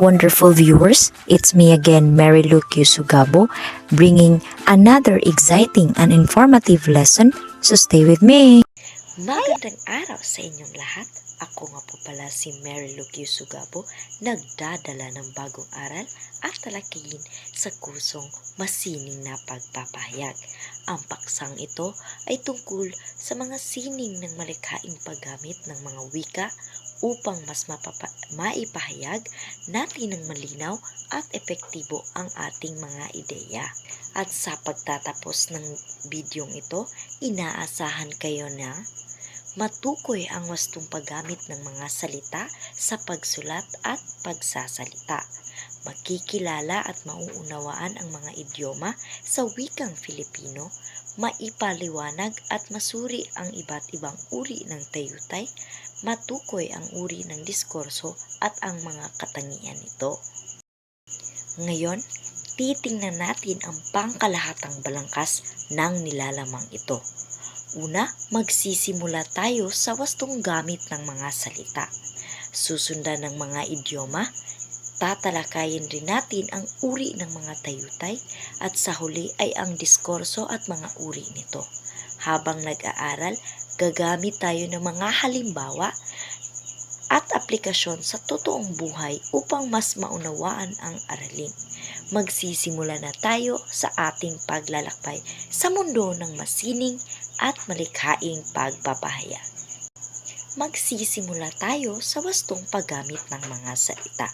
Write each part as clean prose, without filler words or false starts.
wonderful viewers. It's me again, Mary Luke Sugabo, bringing another exciting and informative lesson. So stay with me. Magandang araw sa inyong lahat. Ako nga po pala si Mary Luke Sugabo, nagdadala ng bagong aral at talakayin sa kursong Masining na Pagpapahayag. Ang paksang ito ay tungkol sa mga sining ng malikhaing paggamit ng mga wika upang mas maipahayag natin ng malinaw at epektibo ang ating mga ideya. At sa pagtatapos ng bidyong ito, inaasahan kayo na matukoy ang wastong paggamit ng mga salita sa pagsulat at pagsasalita. Makikilala at mauunawaan ang mga idioma sa wikang Filipino, maipaliwanag at masuri ang iba't ibang uri ng tayutay, matukoy ang uri ng diskurso at ang mga katangian nito. Ngayon, titingnan natin ang pangkalahatang balangkas ng nilalamang ito. Una, magsisimula tayo sa wastong gamit ng mga salita. Susundan ng mga idioma, tatalakayin rin natin ang uri ng mga tayutay at sa huli ay ang diskurso at mga uri nito. Habang nag-aaral, gagamit tayo ng mga halimbawa at aplikasyon sa totoong buhay upang mas maunawaan ang aralin. Magsisimula na tayo sa ating paglalakbay sa mundo ng masining at malikhaing pagpapahayag. Magsisimula tayo sa wastong paggamit ng mga salita.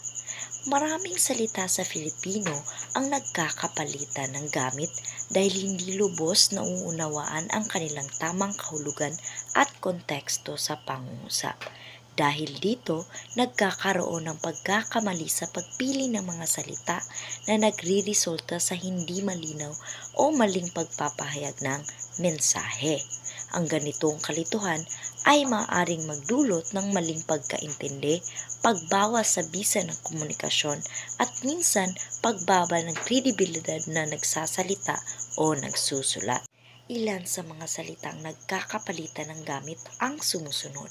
Maraming salita sa Filipino ang nagkakapalitan ng gamit dahil hindi lubos na uunawaan ang kanilang tamang kahulugan at konteksto sa pangungusap. Dahil dito, nagkakaroon ng pagkakamali sa pagpili ng mga salita na nagriresulta sa hindi malinaw o maling pagpapahayag ng mensahe. Ang ganitong kalituhan ay maaaring magdulot ng maling pagkaintindi, pagbawas sa bisa ng komunikasyon at minsan pagbaba ng kredibilidad na nagsasalita o nagsusulat. Ilan sa mga salitang nagkakapalitan ng gamit ang sumusunod.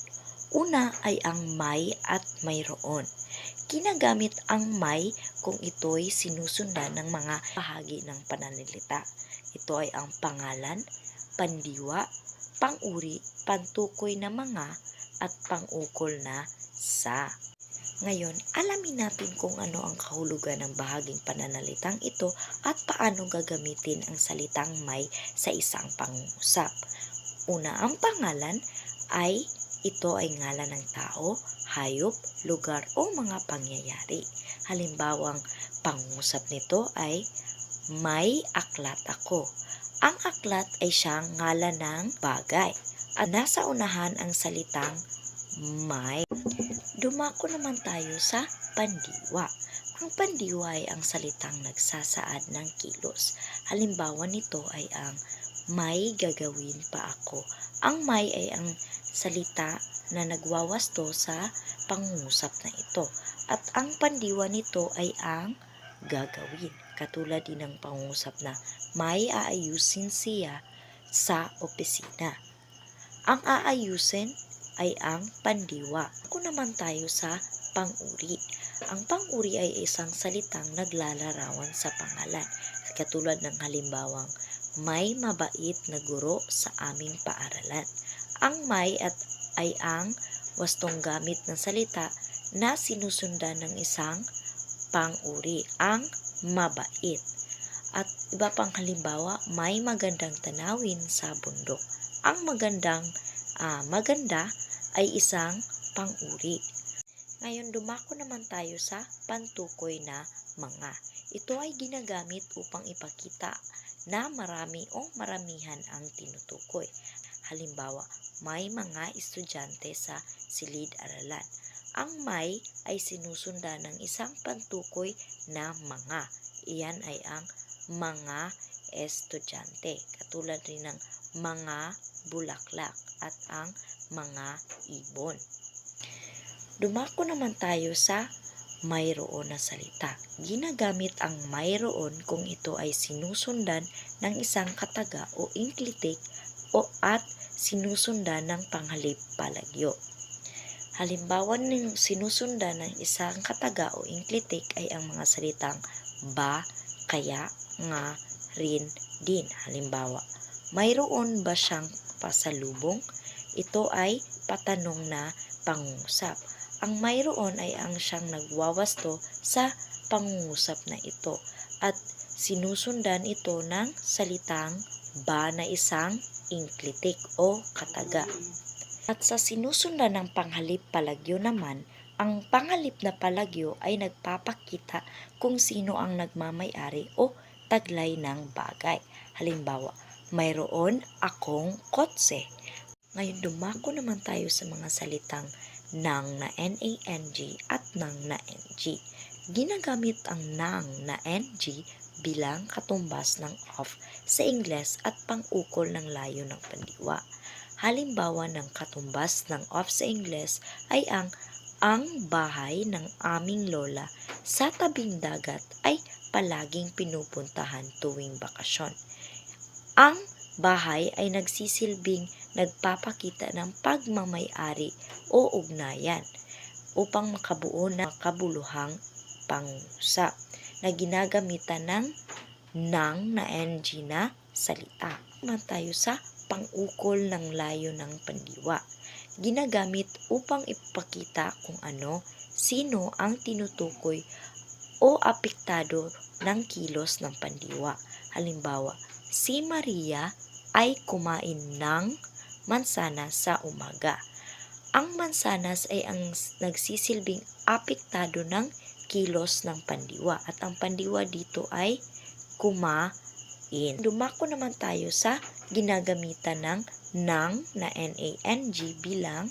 Una ay ang may at mayroon. Ginagamit ang may kung ito'y sinusundan ng mga bahagi ng pananalita. Ito ay ang pangalan, pandiwa, pang-uri, pantukoy na mga, at pang-ukol na sa. Ngayon, alamin natin kung ano ang kahulugan ng bahaging pananalitang ito at paano gagamitin ang salitang may sa isang pangungusap. Una, ang pangalan ay ito ay ngalan ng tao, hayop, lugar o mga pangyayari. Halimbawang pangungusap nito ay may aklat ako. Ang aklat ay siyang ngalan ng bagay at nasa unahan ang salitang may. Dumako naman tayo sa pandiwa. Ang pandiwa ay ang salitang nagsasaad ng kilos. Halimbawa nito ay ang may gagawin pa ako. Ang may ay ang salita na nagwawasto sa pangungusap na ito. At ang pandiwa nito ay ang gagawin. Katulad din ng pangungusap na may aayusin siya sa opisina. Ang aayusin ay ang pandiwa. Ako naman tayo sa pang-uri. Ang pang-uri ay isang salitang naglalarawan sa pangalan. Katulad ng halimbawang may mabait na guro sa aming paaralan. Ang may ay ang wastong gamit ng salita na sinusundan ng isang pang-uri, ang mabait. At iba pang halimbawa, may magandang tanawin sa bundok. Ang maganda ay isang pang-uri. Ngayon, dumako naman tayo sa pantukoy na mga. Ito ay ginagamit upang ipakita na marami o maramihan ang tinutukoy. Halimbawa, may mga estudyante sa silid-aralan. Ang may ay sinusundan ng isang pantukoy na mga. Iyan ay ang mga estudyante. Katulad rin ng mga bulaklak at ang mga ibon. Dumako naman tayo sa mayroon na salita. Ginagamit ang mayroon kung ito ay sinusundan ng isang kataga o inklitik at sinusundan ng panghalip palagyo. Halimbawa ng sinusundan ng isang kataga o inklitik ay ang mga salitang ba, kaya, nga, rin, din. Halimbawa, mayroon ba siyang pasalubong? Ito ay patanong na pangungusap. Ang mayroon ay ang siyang nagwawasto sa pangungusap na ito at sinusundan ito ng salitang ba na isang inklitik o kataga. At sa sinusundan ng panghalip palagyo naman, ang panghalip na palagyo ay nagpapakita kung sino ang nagmamay-ari o taglay ng bagay. Halimbawa, mayroon akong kotse. Ngayon dumako naman tayo sa mga salitang nang na nang at nang na ng. Ginagamit ang nang na ng bilang katumbas ng of sa Ingles at pang-ukol ng layo ng pandiwa. Halimbawa ng katumbas ng of sa Ingles ay ang bahay ng aming lola sa tabing dagat ay palaging pinupuntahan tuwing bakasyon. Ang bahay ay nagsisilbing nagpapakita ng pagmamay-ari o ugnayan upang makabuo ng kabuluhang pangusap na ginagamitan ng nang na ng na salita. Naman tayo sa pang-ukol ng layo ng pandiwa. Ginagamit upang ipakita kung ano, sino ang tinutukoy o apektado ng kilos ng pandiwa. Halimbawa, si Maria ay kumain ng mansanas sa umaga. Ang mansanas ay ang nagsisilbing apektado ng kilos ng pandiwa at ang pandiwa dito ay kumain. Dumako naman tayo sa ginagamitan ng nang na nang bilang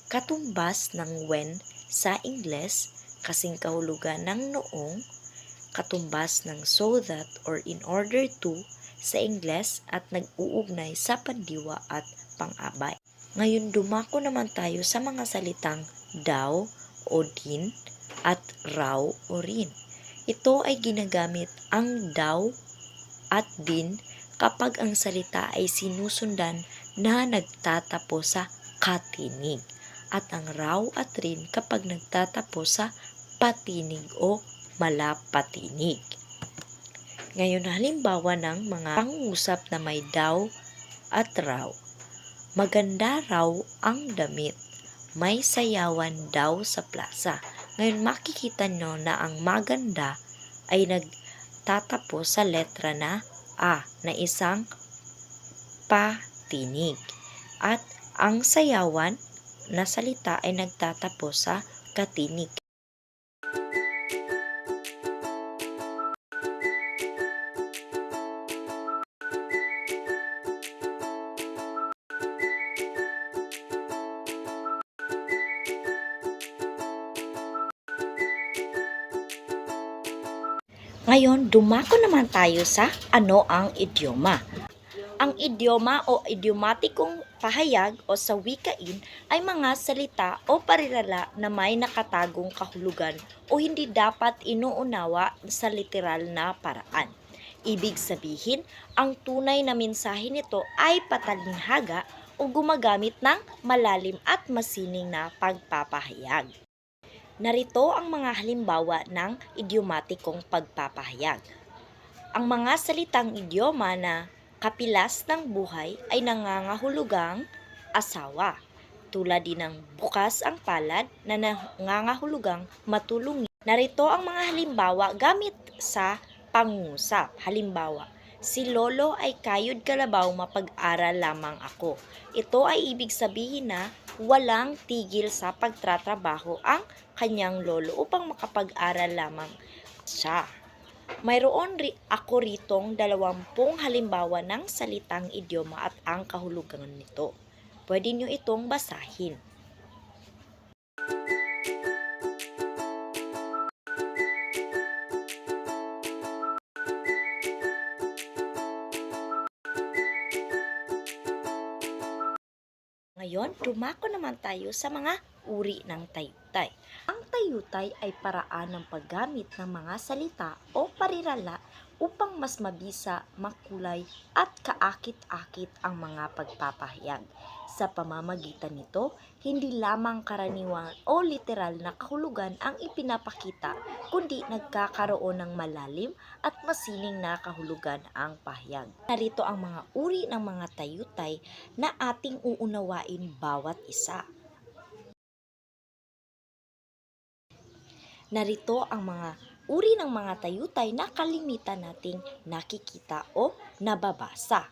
katumbas ng when sa Ingles, kasing kahulugan ng noong, katumbas ng so that or in order to sa Ingles at nag-uugnay sa pandiwa at pang-abay. Ngayon dumako naman tayo sa mga salitang daw o din at raw o rin. Ito ay ginagamit ang daw at din kapag ang salita ay sinusundan na nagtatapos sa katinig at ang raw at rin kapag nagtatapos sa patinig o malapatinig. Ngayon halimbawa ng mga pangungusap na may daw at raw. Maganda raw ang damit. May sayawan daw sa plaza. Ngayon makikita nyo na ang maganda ay nagtatapos sa letra na A na isang patinig. At ang sayawan na salita ay nagtatapos sa katinig. Ngayon, dumako naman tayo sa ano ang idioma. Ang idioma o idiomatikong pahayag o sa wikain ay mga salita o parirala na may nakatagong kahulugan o hindi dapat inuunawa sa literal na paraan. Ibig sabihin, ang tunay na mensahe nito ay patalinhaga o gumagamit ng malalim at masining na pagpapahayag. Narito ang mga halimbawa ng idiomatikong pagpapahayag. Ang mga salitang idioma na kapilas ng buhay ay nangangahulugang asawa, tulad din ng bukas ang palad na nangangahulugang matulungin. Narito ang mga halimbawa gamit sa pangungusap. Halimbawa, si Lolo ay kayod kalabaw mapag-aral lamang ako. Ito ay ibig sabihin na walang tigil sa pagtratrabaho ang kanyang lolo upang makapag-aral lamang siya. Mayroon ako ritong 20 halimbawa ng salitang idioma at ang kahulugan nito. Pwede nyo itong basahin. Ngayon, dumako naman tayo sa mga uri ng tayutay. Ang tayutay ay paraan ng paggamit ng mga salita o parirala upang mas mabisa, makulay at kaakit-akit ang mga pagpapahayag. Sa pamamagitan nito, hindi lamang karaniwan o literal na kahulugan ang ipinapakita, kundi nagkakaroon ng malalim at masining na kahulugan ang pahayag. Narito ang mga uri ng mga tayutay na ating uunawain bawat isa. Narito ang mga uri ng mga tayutay na kalimitan nating nakikita o nababasa.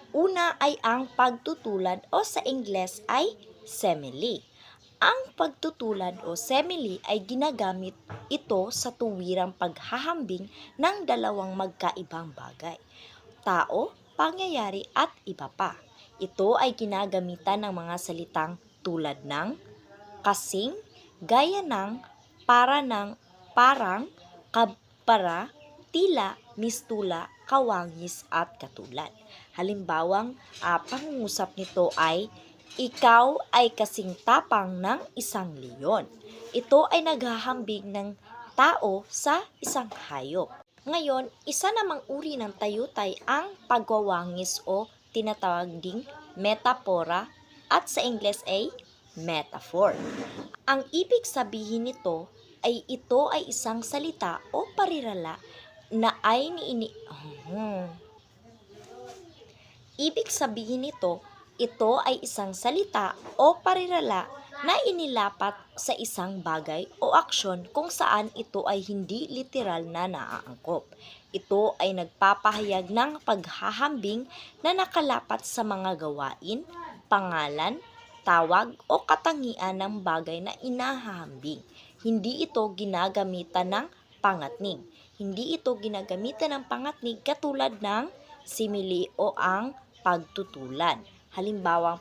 Una ay ang pagtutulad o sa Ingles ay simile. Ang pagtutulad o simile ay ginagamit ito sa tuwirang paghahambing ng dalawang magkaibang bagay, tao, pangyayari at iba pa. Ito ay ginagamitan ng mga salitang tulad ng, kasing, gaya ng, para ng, parang, para, tila, mistula, kawangis at katulad. Halimbawang pangungusap nito ay, ikaw ay kasing tapang ng isang leon. Ito ay naghahambing ng tao sa isang hayop. Ngayon, isa namang uri ng tayutay ang pagwawangis o tinatawag ding metapora at sa Ingles ay metaphor. Ang ibig sabihin nito ay ito ay isang salita o parirala na ay Ibig sabihin nito, ito ay isang salita o parirala na inilapat sa isang bagay o aksyon kung saan ito ay hindi literal na naaangkop. Ito ay nagpapahayag ng paghahambing na nakalapat sa mga gawain, pangalan, tawag o katangian ng bagay na inahahambing. Hindi ito ginagamitan ng pangatnig. Hindi ito ginagamitan ng pangatnig katulad ng simile o ang pagtutulad. Halimbawa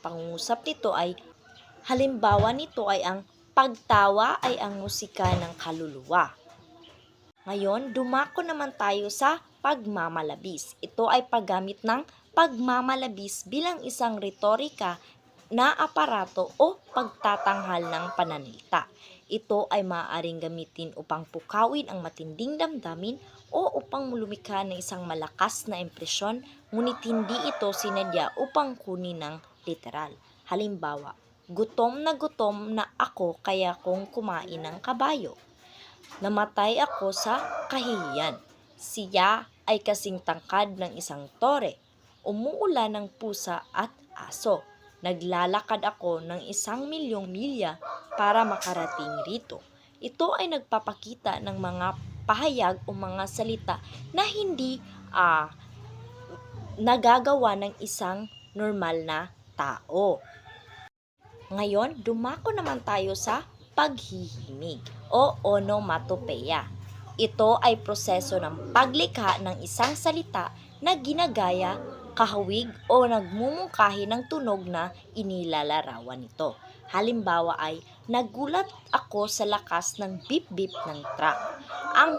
nito ay ang pagtawa ay ang musika ng kaluluwa. Ngayon, dumako naman tayo sa pagmamalabis. Ito ay paggamit ng pagmamalabis bilang isang retorika na aparato o pagtatanghal ng pananalita. Ito ay maaaring gamitin upang pukawin ang matinding damdamin o upang lumikha ng isang malakas na impresyon, ngunit hindi ito sinadya upang kunin ng literal. Halimbawa, gutom na ako kaya kong kumain ng kabayo. Namatay ako sa kahihiyan. Siya ay kasing tangkad ng isang tore. Umuulan ng pusa at aso. Naglalakad ako ng 1,000,000 milya para makarating rito. Ito ay nagpapakita ng mga pahayag o mga salita na hindi nagagawa ng isang normal na tao. Ngayon, dumako naman tayo sa paghihimig o onomatopeia. Ito ay proseso ng paglikha ng isang salita na ginagaya, kahawig o nagmumungkahi ng tunog na inilalarawan nito. Halimbawa ay, nagulat ako sa lakas ng bip-bip ng truck. Ang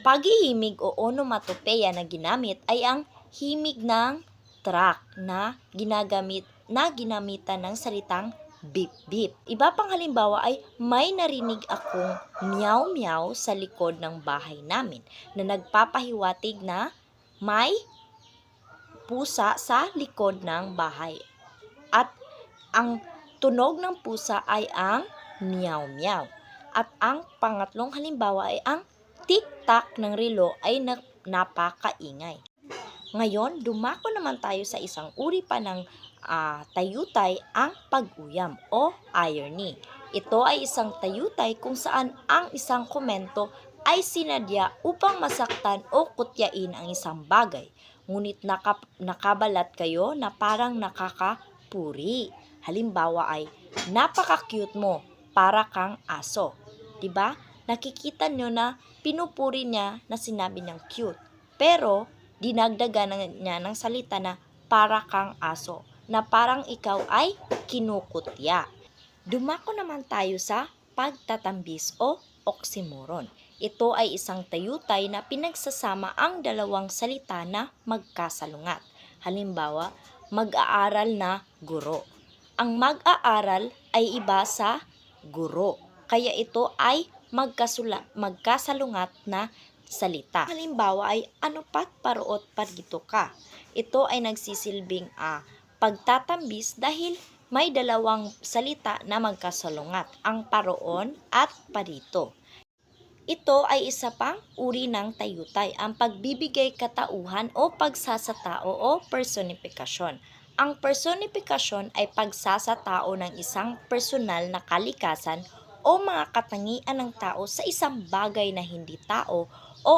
paghihimig o onomatopeia na ginamit ay ang himig ng truck na ginamitan ng salitang beep-beep. Iba pang halimbawa ay, may narinig akong meow-meow sa likod ng bahay namin na nagpapahiwatig na may pusa sa likod ng bahay. At ang tunog ng pusa ay ang meow-meow. At ang pangatlong halimbawa ay ang tik-tak ng relo ay napakaingay. Ngayon, dumako naman tayo sa isang uri pa ng tayutay, ang pag-uyam o irony. Ito ay isang tayutay kung saan ang isang komento ay sinadya upang masaktan o kutyain ang isang bagay. Ngunit nakabalat kayo na parang nakakapuri. Halimbawa ay, napaka-cute mo, para kang aso. Diba? Nakikita nyo na pinupuri niya na sinabi niyang cute. Pero, dinagdagan niya ng salita na para kang aso, na parang ikaw ay kinukutya. Dumako naman tayo sa pagtatambis o oxymoron. Ito ay isang tayutay na pinagsasama ang dalawang salita na magkasalungat. Halimbawa, mag-aaral na guro. Ang mag-aaral ay iba sa guro. Kaya ito ay magkasalungat na salita. Halimbawa ay ano pat paruot parito ka. Ito ay nagsisilbing pagtatambis dahil may dalawang salita na magkasalungat, ang paroon at parito. Ito ay isa pang uri ng tayutay, ang pagbibigay katauhan o pagsasatao o personifikasyon. Ang personifikasyon ay pagsasatao ng isang personal na kalikasan o mga katangian ng tao sa isang bagay na hindi tao o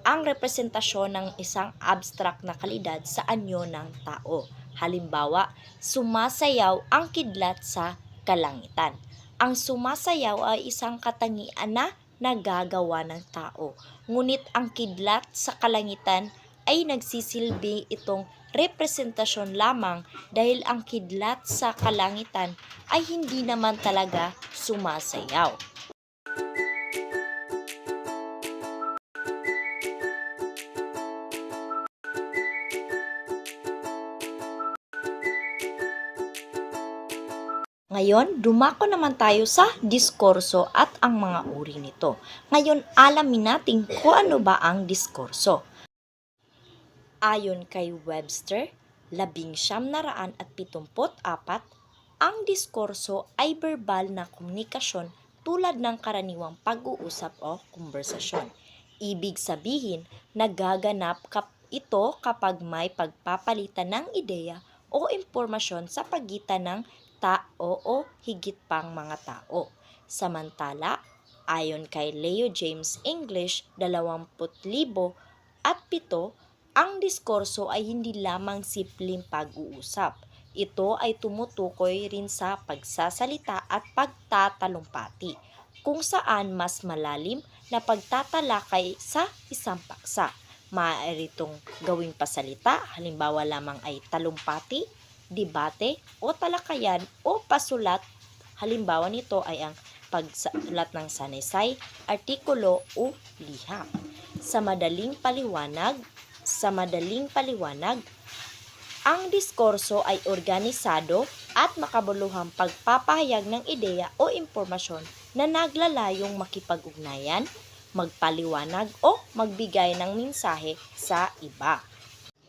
ang representasyon ng isang abstract na kalidad sa anyo ng tao. Halimbawa, sumasayaw ang kidlat sa kalangitan. Ang sumasayaw ay isang katangian na nagagawa ng tao. Ngunit ang kidlat sa kalangitan ay nagsisilbi itong representasyon lamang dahil ang kidlat sa kalangitan ay hindi naman talaga sumasayaw. Ngayon, dumako naman tayo sa diskurso at ang mga uri nito. Ngayon, alamin natin kung ano ba ang diskurso. Ayon kay Webster, 1974, ang diskurso ay verbal na komunikasyon tulad ng karaniwang pag-uusap o konversasyon. Ibig sabihin, nagaganap ito kapag may pagpapalitan ng ideya o impormasyon sa pagitan ng tao o higit pang mga tao. Samantala, ayon kay Leo James English 20,007, ang diskurso ay hindi lamang simpleng pag-uusap. Ito ay tumutukoy rin sa pagsasalita at pagtatalumpati, kung saan mas malalim na pagtatalakay sa isang paksa. Maaari itong gawing pasalita, halimbawa lamang ay talumpati, debate o talakayan o pasulat. Halimbawa nito ay ang pagsulat ng sanaysay, artikulo o liham. Sa madaling paliwanag, ang diskurso ay organisado at makabuluhang pagpapahayag ng ideya o impormasyon na naglalayong makipag-ugnayan, magpaliwanag o magbigay ng mensahe sa iba.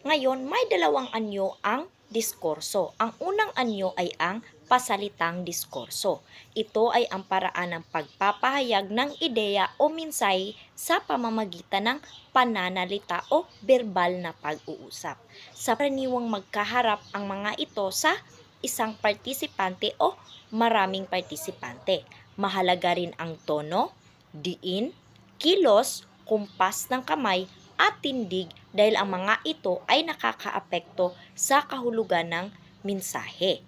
Ngayon, may dalawang anyo ang diskurso. Ang unang anyo ay ang pasalitang diskurso. Ito ay ang paraan ng pagpapahayag ng ideya o mensahe sa pamamagitan ng pananalita o verbal na pag-uusap. Sa karaniwang magkaharap ang mga ito sa isang partisipante o maraming partisipante. Mahalaga rin ang tono, diin, kilos, kumpas ng kamay at tindig dahil ang mga ito ay nakakaapekto sa kahulugan ng mensahe.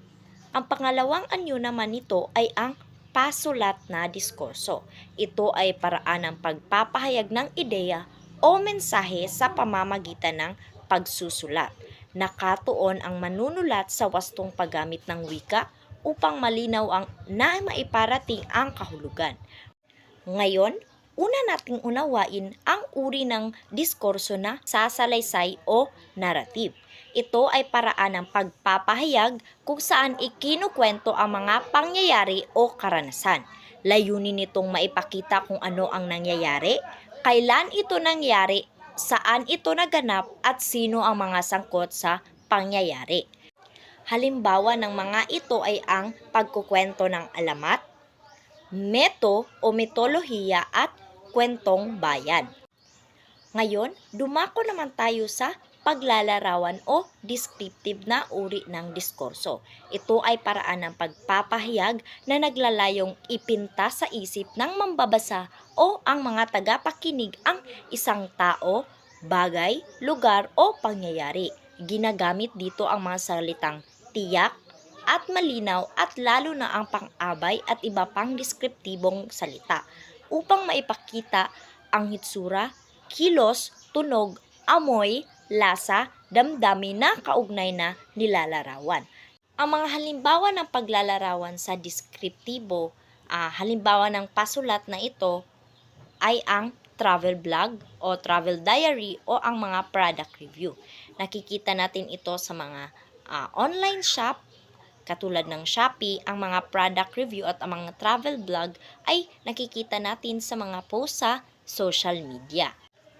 Ang pangalawang anyo naman nito ay ang pasulat na diskurso. Ito ay paraan ng pagpapahayag ng ideya o mensahe sa pamamagitan ng pagsusulat. Nakatuon ang manunulat sa wastong paggamit ng wika upang malinaw ang na maiparating ang kahulugan. Ngayon, una nating unawain ang uri ng diskurso na sasalaysay o narrative. Ito ay paraan ng pagpapahayag kung saan ikinukwento ang mga pangyayari o karanasan. Layunin nitong maipakita kung ano ang nangyayari, kailan ito nangyari, saan ito naganap at sino ang mga sangkot sa pangyayari. Halimbawa ng mga ito ay ang pagkukwento ng alamat, meto o mitolohiya at kwentong bayan. Ngayon, dumako naman tayo sa paglalarawan o descriptive na uri ng diskurso. Ito ay paraan ng pagpapahayag na naglalayong ipinta sa isip ng mambabasa o ang mga tagapakinig ang isang tao, bagay, lugar o pangyayari. Ginagamit dito ang mga salitang tiyak at malinaw at lalo na ang pang-abay at iba pang deskriptibong salita upang maipakita ang hitsura, kilos, tunog, amoy, lasa, damdamin na kaugnay na nilalarawan. Ang mga halimbawa ng paglalarawan sa deskriptibo, halimbawa ng pasulat na ito ay ang travel blog o travel diary o ang mga product review. Nakikita natin ito sa mga online shop, katulad ng Shopee. Ang mga product review at ang mga travel blog ay nakikita natin sa mga post sa social media.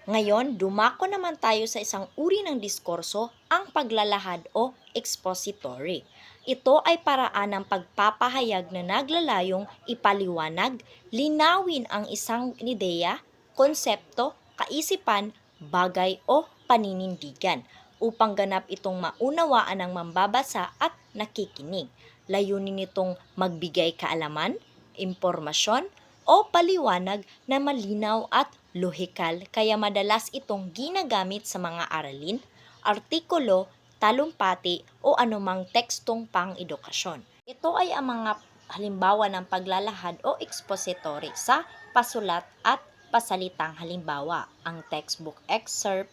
Ngayon, dumako naman tayo sa isang uri ng diskurso, ang paglalahad o expository. Ito ay paraan ng pagpapahayag na naglalayong ipaliwanag, linawin ang isang ideya, konsepto, kaisipan, bagay o paninindigan upang ganap itong maunawaan ng mambabasa at nakikinig. Layunin nitong magbigay kaalaman, impormasyon, o paliwanag na malinaw at lohikal kaya madalas itong ginagamit sa mga aralin, artikulo, talumpati o anumang tekstong pang-edukasyon. Ito ay ang mga halimbawa ng paglalahad o expository sa pasulat at pasalitang halimbawa, ang textbook excerpt,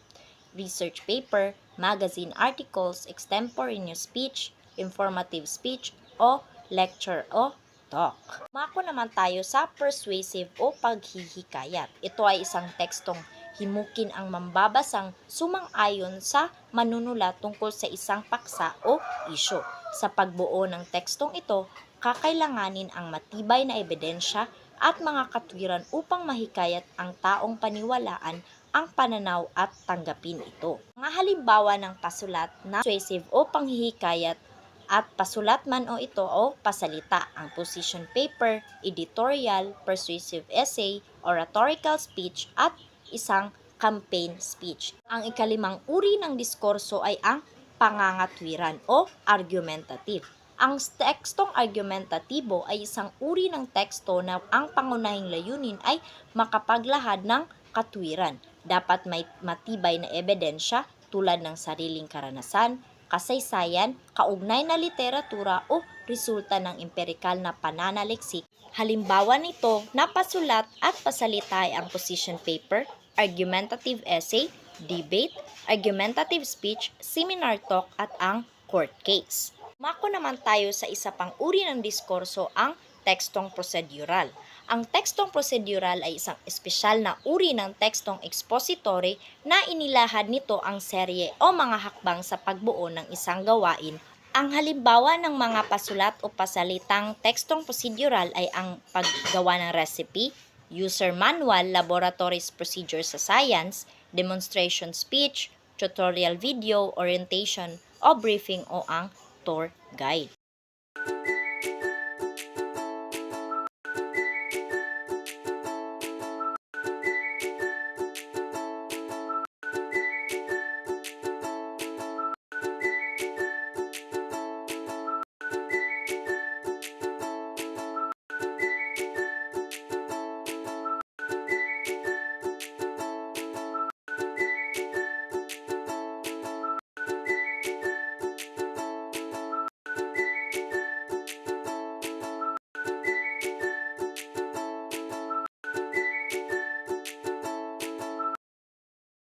research paper, magazine articles, extemporaneous speech, informative speech, o lecture o talk. Mako naman tayo sa persuasive o paghihikayat. Ito ay isang tekstong himukin ang mambabasang sumang-ayon sa manunulat tungkol sa isang paksa o isyu. Sa pagbuo ng tekstong ito, kakailanganin ang matibay na ebidensya at mga katwiran upang mahikayat ang taong paniwalaan ang pananaw at tanggapin ito. Mga halimbawa ng pasulat na persuasive o panghihikayat at pasulat man o ito o pasalita, ang position paper, editorial, persuasive essay, oratorical speech at isang campaign speech. Ang ikalimang uri ng diskurso ay ang pangangatwiran o argumentative. Ang tekstong argumentatibo ay isang uri ng teksto na ang pangunahing layunin ay makapaglahad ng katwiran. Dapat may matibay na ebidensya tulad ng sariling karanasan, kasaysayan, kaugnay na literatura o resulta ng empirikal na pananaliksik. Halimbawa nito na pasulat at pasalita ay ang position paper, argumentative essay, debate, argumentative speech, seminar talk at ang court case. Mako naman tayo sa isa pang uri ng diskurso, ang tekstong prosedural. Ang tekstong prosedural ay isang espesyal na uri ng tekstong expository na inilahad nito ang serye o mga hakbang sa pagbuo ng isang gawain. Ang halimbawa ng mga pasulat o pasalitang tekstong prosedural ay ang paggawa ng recipe, user manual, laboratories procedure sa science, demonstration speech, tutorial video, orientation o briefing o ang tour guide.